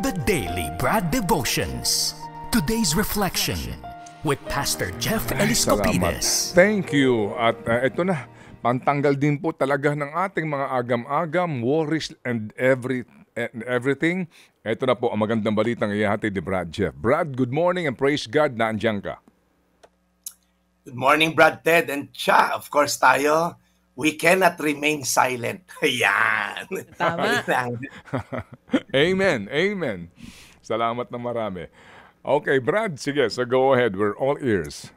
The Daily Brad Devotions. Today's reflection with Pastor Jeff Eliscopides. Thank you. At ito na, pantanggal din po talaga ng ating mga agam-agam, worries and everything. Ito na po ang magandang balitang ihahatid ni Brad Jeff. Brad, good morning and praise God na andyan ka. Good morning, Brad Ted and Cha. Of course tayo, we cannot remain silent. Ayan. Tama. Amen. Amen. Salamat na marami. Okay, Brad, sige. So go ahead. We're all ears.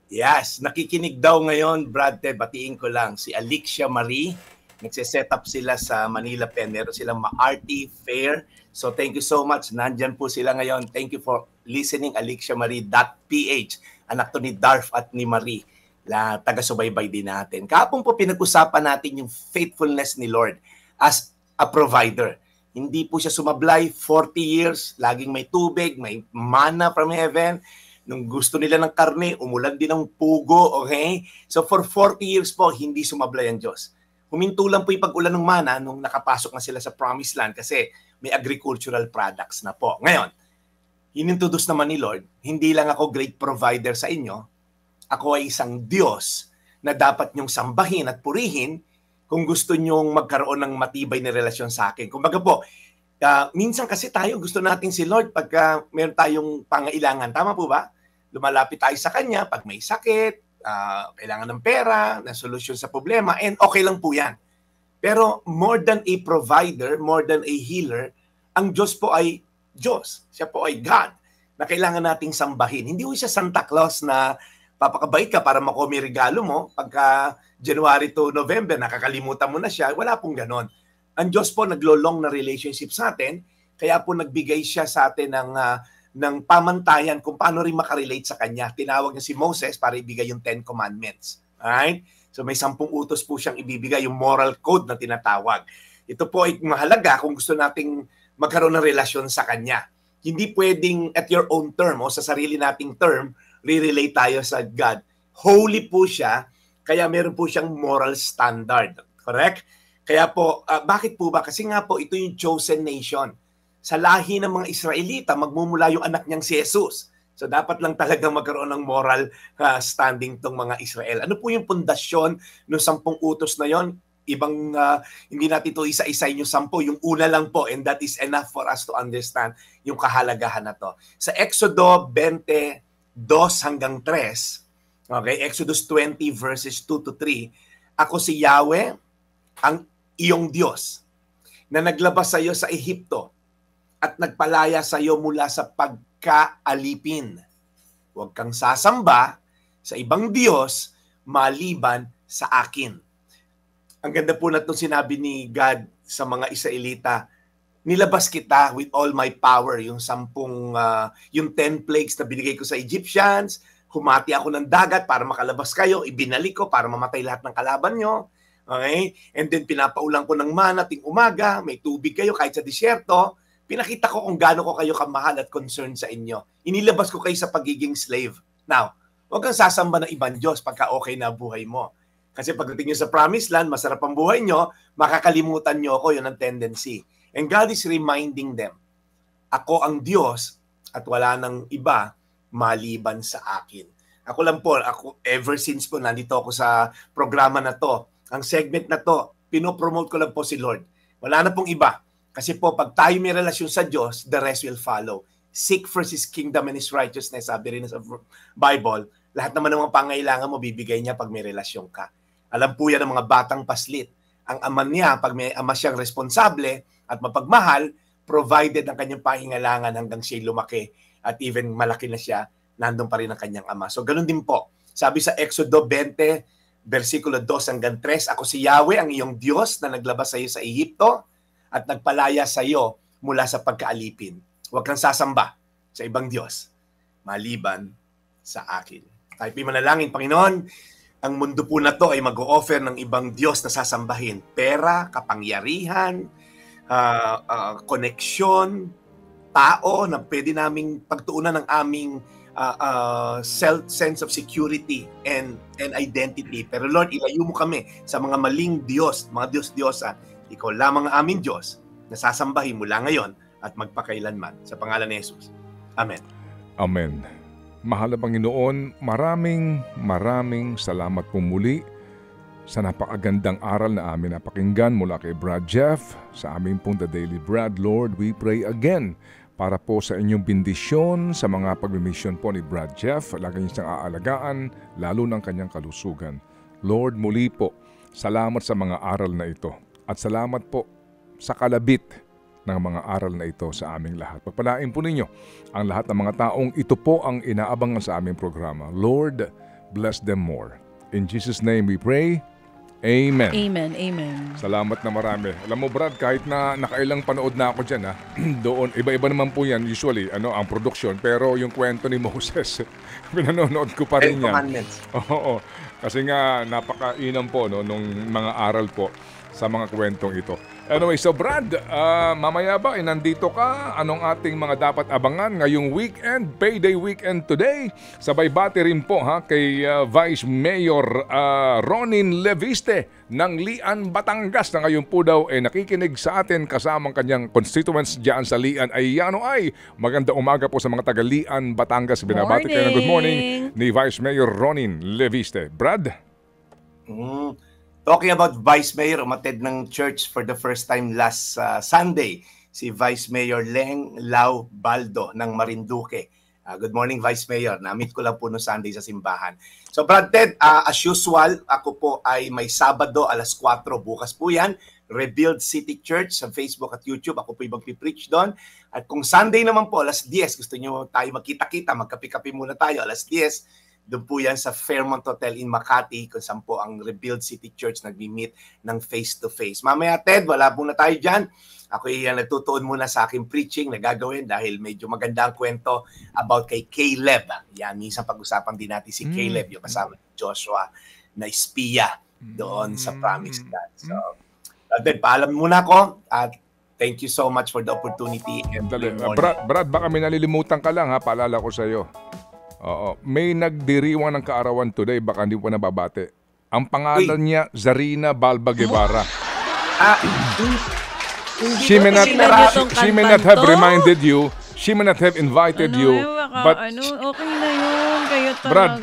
Yes. Nakikinig daw ngayon, Brad Ted. Batiin ko lang. Si Alicia Marie. Nagsiset up sila sa Manila Pen. Meron silang ma-arty fair. So thank you so much. Nandyan po sila ngayon. Thank you for listening. AliciaMarie.ph. Anak to ni Darf at ni Marie. Taga-subaybay din natin. Kahapon po pinag-usapan natin yung faithfulness ni Lord as a provider. Hindi po siya sumablay 40 years, laging may tubig, may manna from heaven. Nung gusto nila ng karne, umulan din ng pugo, okay? So for 40 years po, hindi sumablay ang Diyos. Huminto lang po yung pag-ulan ng manna nung nakapasok na sila sa Promised Land kasi may agricultural products na po. Ngayon, inintroduce naman ni Lord, hindi lang ako great provider sa inyo, ako ay isang Diyos na dapat niyong sambahin at purihin kung gusto niyong magkaroon ng matibay na relasyon sa akin. Kumbaga po, minsan kasi tayo gusto natin si Lord pagka meron tayong pangailangan. Tama po ba? Lumalapit tayo sa Kanya pag may sakit, kailangan ng pera, na solusyon sa problema, and okay lang po yan. Pero more than a provider, more than a healer, ang Diyos po ay Diyos. Siya po ay God na kailangan nating sambahin. Hindi po siya Santa Claus na papakabait ka para makuha may regalo mo. Pagka January to November, nakakalimutan mo na siya. Wala pong ganon. Ang Diyos po naglo-long na relationship sa atin, kaya po nagbigay siya sa atin ng pamantayan kung paano rin makarelate sa Kanya. Tinawag niya si Moses para ibigay yung 10 Commandments. Alright? So may 10 utos po siyang ibibigay, yung moral code na tinatawag. Ito po ay mahalaga kung gusto nating magkaroon ng relasyon sa Kanya. Hindi pwedeng at your own term o sa sarili nating term, re-relate tayo sa God. Holy po siya, kaya meron po siyang moral standard. Correct? Kaya po, bakit po ba? Kasi nga po, ito yung chosen nation. Sa lahi ng mga Israelita, magmumula yung anak niyang si Jesus. So dapat lang talaga magkaroon ng moral standing tong mga Israel. Ano po yung pundasyon ng 10 utos na yon? Ibang, hindi natin ito isa-isayin yung 10. Yung una lang po, and that is enough for us to understand yung kahalagahan na to. Sa Exodo 20, 2 hanggang 3, okay, Exodus 20 verses 2 to 3, ako si Yahweh, ang iyong Diyos, na naglabas sa iyo sa Ehipto at nagpalaya sa iyo mula sa pagkaalipin. Huwag kang sasamba sa ibang Diyos maliban sa akin. Ang ganda po na itong sinabi ni God sa mga Israelita, nilabas kita with all my power, yung 10 plagues na binigay ko sa Egyptians, humati ako ng dagat para makalabas kayo, ibinalik ko para mamatay lahat ng kalaban nyo. Okay? And then pinapaulang ko ng mana ting umaga, may tubig kayo kahit sa disyerto. Pinakita ko kung gaano ko kayo kamahal at concerned sa inyo. Inilabas ko kayo sa pagiging slave. Now, huwag kang sasamba ng ibang Diyos pagka okay na buhay mo. Kasi pagdating nyo sa Promised Land, masarap ang buhay nyo, makakalimutan nyo ako, yun ang tendency. And God is reminding them, ako ang Diyos at wala nang iba maliban sa akin. Ako lang po, ever since po nandito ako sa programa na to, ang segment na to, pinopromote ko lang po si Lord. Wala na pong iba. Kasi po, pag tayo may relasyon sa Diyos, the rest will follow. Seek first His kingdom and His righteousness, sabi rin sa Bible. Lahat naman ng mga pangailangan mo, bibigay niya pag may relasyon ka. Alam po yan ng mga batang paslit. Ang ama niya, pag may ama siyang responsable at mapagmahal, provided ang kanyang pahingalangan hanggang siya lumaki at even malaki na siya, nandun pa rin ang kanyang ama. So ganun din po. Sabi sa Exodo 20, versikulo 2 hanggang 3, ako si Yahweh, ang iyong Diyos na naglabas sa iyo sa Ehipto at nagpalaya sa iyo mula sa pagkaalipin. Huwag kang sasamba sa ibang Diyos maliban sa akin. Tayo manalangin, Panginoon, ang mundo po na to ay mag-o-offer ng ibang Diyos na sasambahin. Pera, kapangyarihan, koneksyon, tao na pwede naming pagtuunan ng aming sense of security and identity. Pero Lord, ilayo mo kami sa mga maling Diyos, mga Diyos-Diyosan. Ikaw lamang ang aming Diyos na sasambahin mula ngayon at magpakailanman. Sa pangalan ni Jesus. Amen. Amen. Mahal na Panginoon, maraming salamat po muli sa napakagandang aral na amin napakinggan mula kay Brad Jeff sa aming pong The Daily Bread. Lord, we pray again para po sa inyong bendisyon sa mga pagmimisyon po ni Brad Jeff. Lagi niyo siyang aalagaan, lalo ng kanyang kalusugan. Lord, muli po, salamat sa mga aral na ito. At salamat po sa kalabit ng mga aral na ito sa aming lahat. Pagpalain po ninyo ang lahat ng mga taong ito po ang inaabangan sa aming programa. Lord, bless them more. In Jesus' name we pray. Amen. Amen, amen. Salamat na marami. Alam mo Brad, kahit na nakailang panood na ako dyan, doon, iba-iba naman po yan usually, ang production. Pero yung kwento ni Moses, pinanonood ko pa rin yan. Oo, kasi nga napakainam po nung mga aral po sa mga kwentong ito. Anyway, so Brad, mamaya ba nandito ka? Anong ating mga dapat abangan ngayong weekend, payday weekend today? Sabay bati rin po kay Vice Mayor Ronin Leviste ng Lian, Batangas na ngayon po daw nakikinig sa atin kasamang kanyang constituents dyan sa Lian. Ay maganda umaga po sa mga taga Lian, Batangas. Binabati kayo ng good morning ni Vice Mayor Ronin Leviste. Brad? Talking about Vice Mayor, umatid ng church for the first time last Sunday, si Vice Mayor Leng Lau Baldo ng Marinduque. Good morning, Vice Mayor. Na-meet ko lang po no Sunday sa simbahan. So, Brad Ted, as usual, ako po ay may Sabado alas 4 bukas po yan. Rebuild City Church sa Facebook at YouTube. Ako po yung magpipreach doon. At kung Sunday naman po, alas 10, gusto nyo tayo magkita-kita, magkapi-kapi muna tayo, alas 10, doon po yan sa Fairmont Hotel in Makati kung saan po ang Rebuild City Church nag-meet ng face-to-face. Mamaya, Ted, wala po na tayo dyan. Ako nagtutuon muna sa aking preaching na gagawin dahil medyo maganda ang kwento about kay Caleb. Yan, minsan pag-usapan din natin si Caleb, yung kasama ni Joshua na espiya doon sa Promised Land. So, Ted, paalam muna ako at thank you so much for the opportunity. And Brad, baka may nalilimutan ka lang paalala ko sa iyo. Oo, may nagdiriwang ng kaarawan today, baka hindi po nababate. Ang pangalan niya, Zarina Balba Guevara. She may not have reminded you, she may not have invited you, but okay na yun, kayo talaga. Brad,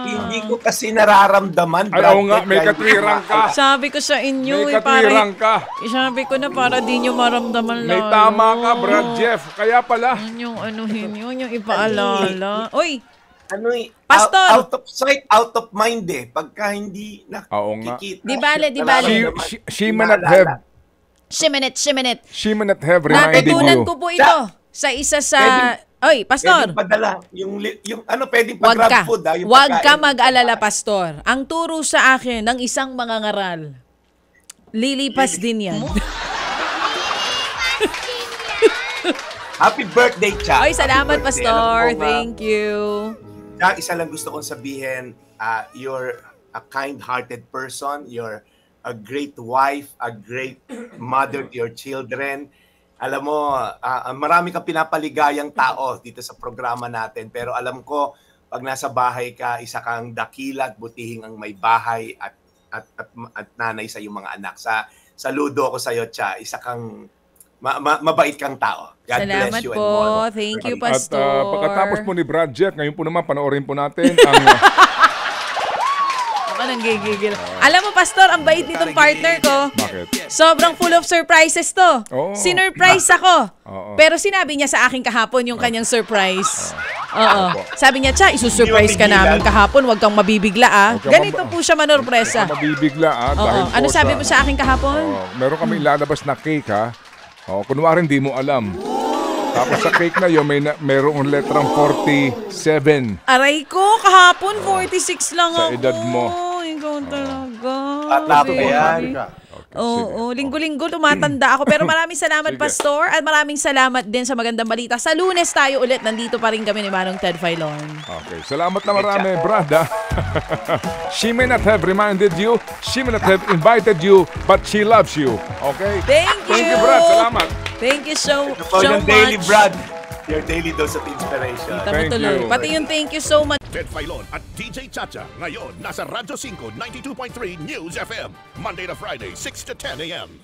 hindi ko kasi nararamdaman. Ay, oo nga, may katwirang ka. Sabi ko sa inyo, may katwirang ka. Sabi ko na para di nyo maramdaman lang. May tama ka, Brad Jeff. Kaya pala. Yung yung ipaalala. Uy! Pastor! Out of sight, out of mind Pagka hindi nakikita. Di bale. She may not have. She may not have reminded you. Natutunan ko po ito sa isa sa... Oy, Pastor. Pwedeng padala. Yung pwedeng pag-grab food. Huwag ka mag-alala, Pastor. Ang turo sa akin ng isang mangangaral, lilipas din yan. Happy birthday, Cha. Oy, salamat, Pastor. Thank you. Cha, isa lang gusto kong sabihin, you're a kind-hearted person. You're a great wife, a great mother to your children. Alam mo, marami kang pinapaligayang tao dito sa programa natin. Pero alam ko, pag nasa bahay ka, isa kang dakila at butihing ang may bahay at nanay sa iyong mga anak. Saludo ako sa iyo, Cha. Isa kang mabait kang tao. God Salamat bless you po. and more. Thank you, Pastor. At pagkatapos po ni Brad Jeff, ngayon po naman panoorin po natin ang... Nang gigigil. Alam mo, Pastor, ang bait nitong partner ko. Bakit? Sobrang full of surprises to. Sinurprise ako. Pero sinabi niya sa akin kahapon yung kanyang surprise. Sabi niya, Cha, isusurprise ka namin kahapon. Huwag kang mabibigla Ganito po siya manorpresa. Mabibigla Ano sabi mo sa akin kahapon? Meron kami ilalabas na cake kunwari hindi mo alam. Tapos sa cake na yun, mayroong letrang 47. Aray ko, kahapon 46 lang Sa ako. edad mo. Ikaw talaga. Tatap yan. Oo, linggo-linggo tumatanda ako. Pero maraming salamat, Sige. Pastor. At maraming salamat din sa magandang balita. Sa Lunes tayo ulit. Nandito pa rin kami ni Manong Ted Filon. Okay, salamat na marami, Brad. She may not have reminded you, she may not have invited you, but she loves you. Okay? Thank you. Thank you, Brad. Salamat. Thank you so Yung daily, much. Brad. Your daily dose of inspiration. Kita mo Thank tuloy. you. Pati yung thank you so much. Ted Filon at DJ Chacha. Ngayon, nasa Radyo 5, 92.3 News FM. Monday to Friday, 6 to 10 a.m.